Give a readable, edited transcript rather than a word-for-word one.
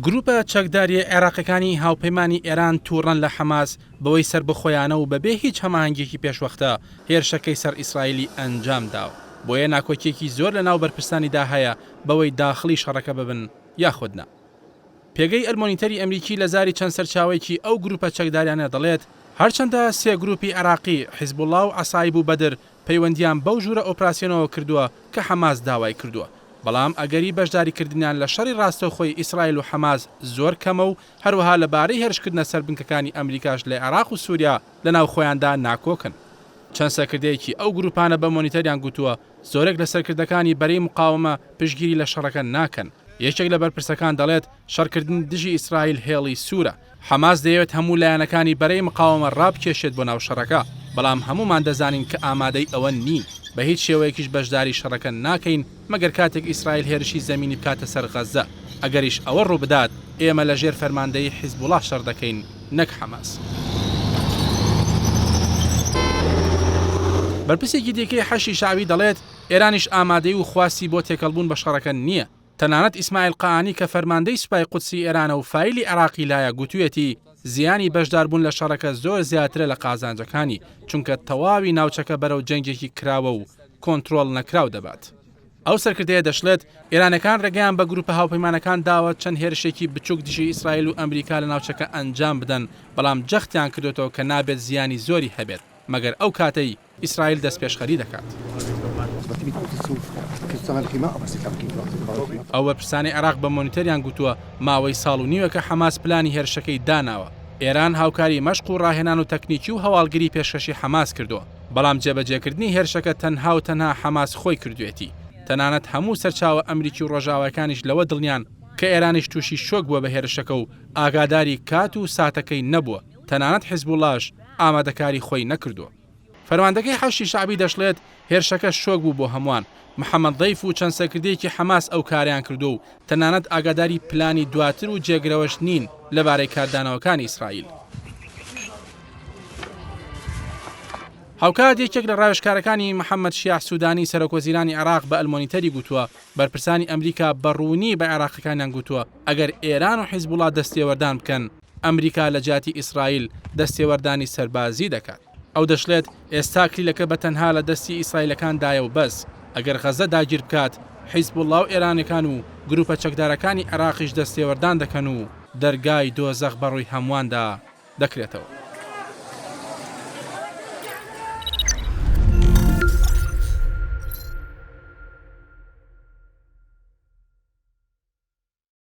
گروپە چەکداریە عێراقیەکانی هاوپەیمانی ئێران تووڕەن لە حەماس بەوەی سربەخۆیانە و بەبێ هیچ هەماهەنگێکی پێشوەختە هێرشەکەی سەر ئیسرائیلی ئەنجام داوە. بۆیە ناکۆکیێکی زۆر لە ناو بەرپرسانیدا هەیە بەوەی داخلی شەڕەکە ببن یاخودنا. پێگەی ئەلمۆنیتەری ئەمریکی لە زاری چەند سەرچاوێکی ئەو گروپە چەکداریانە دەڵێت هەرچەندە سێ گروپی عێراقی حیزبوڵڵا و عەسایب و بەدر پەیوەندیان بەو ژوورە ئۆپراسیۆنەوە کردووە کە حەماس داوای کردووە، بەڵام ئەگەری بەشداریکردنیان لە شەڕی ڕاستەوخۆی ئیسرائیل و حەماس زۆر کەمە و هەروەها لەبارەی هێرشکردنە سەر بنکەکانی ئەمریکاش لە عێراق و سووریا لە ناو خۆیاندا ناکۆکن. چەند سەرکردەیەکی ئەو گروپانە بە مۆنیتەریان گوتووە زۆرێک لە سەرکردەکانی بەرەی مقاومە پشتگیری لە شەڕەکە ناکەن. یەکێک لە بەرپرسەکان دەڵێت شەڕکردن دژی ئیسرائیل هێڵی سوورە. حەماس دەیەوێت هەموو لایەنەکانی بەرەی مقاومە ڕابکێشێت بۆ ناو شەڕەکە، بەڵام هەمومان دەزانین کە ئامادەی ئەوە نین. بە هیچ شێوەیەکیش بەشداری شەڕەکە ناکەین مەگەر کاتێک ئیسرائیل هێرشی زەمینی بکاتە سەر غەزە. ئەگەریش ئەوە ڕوو بدات ئێمە لە ژێر فەرماندەی حیزبوڵڵا شەڕ دەکەین نەک حەماس. بەرپرسێکی دیکەی حەشی شعبی دەڵێت ئێرانیش ئامادەی و خواستی بۆ تێکەڵبوون بە شەڕەکە نییە. تەنانەت ئیسماعیل قەعانی کە فەرماندەی سوپای قودسی ئێرانە و فایلی عێراقی لایە گوتوویەتی زیانی بەشداربوون لە شەڕەکە زۆر زیاترە لە قازانجەکانی، چونکە تەواوی ناوچەکە بەرەو جەنگێکی کراوە و کۆنتڕۆڵ نەکراو دەبات. ئەو سەرکردەیە دەشڵێت ئێرانەکان ڕێگەیان بە گروپە هاوپەیمانەکان داوە چەند هێرشێکی بچووک دژی ئیسرائیل و ئەمریکا لە ناوچەکە ئەنجام بدەن، بەڵام جەختیان کردوێتەوە کە نابێت زیانی زۆری هەبێت مەگەر ئەو کاتەی ئیسرائیل دەست پێشخەری دەکات. ئەو بەرپرسانی عێراق بە مۆنیتەریان گوتووە ماوەی ساڵ و نیوە کە حەماس پلانی هێرشەکەی داناوە. ئێران هاوکاری مەشق و ڕاهێنان و تەکنیکی و هەواڵگری پێشکەشی حەماس کردووە، بەڵام جێبەجێکردنی هێرشەکە تەنها و تەنها حەماس خۆی کردوێتی. تەنانەت هەموو سەرچاوە ئەمریکی و ڕۆژاوایەکانیش لەوە دڵنیان کە ئێرانیش تووشی شۆک بووە بە هێرشەکە و ئاگاداری کات و ساتەکەی نەبووە. تەنانەت حیزبوڵڵاش ئامادەکاری خۆی نەکردووە. فەرماندەکەی حەشی شعبی دەشڵێت هێرشەکە شۆک بوو بۆ هەمووان. محەممەد ضەیف و چەند سەرکردەیەکی حەماس ئەو کاریان کردو و تەنانەت ئاگاداری پلانی دواتر و جێگرەوەش نین لەبارەی کاردانەوەکانی ئیسرائیل. هاوکات یەکێک لە ڕاوێژکارەکانی محەممەد شیاع سوودانی سەرۆکوەزیرانی عێراق بە ئەلمۆنیتەری گوتووە بەرپرسانی ئەمریکا بەڕوونی بە عێراقیەکانیان گوتووە ئەگەر ئێران و حیزبوڵڵا دەستێوەردان بکەن ئەمریکا لە جیاتی ئیسرائیل دەستێوەردانی سەربازی دەکات. ئەو دەشڵێت ئێستا کلیلەکە بەتەنها لە دەستی ئیسرائیلەکاندایە و بەس. ئەگەر غەزە داگیر بکات حیزبوڵڵا و ئێرانەکان و گروپە چەکدارەکانی عێراقیش دەستێوەردان دەکەن و دەرگای دۆزەخ بەڕووی هەموواندا دەکرێتەوە.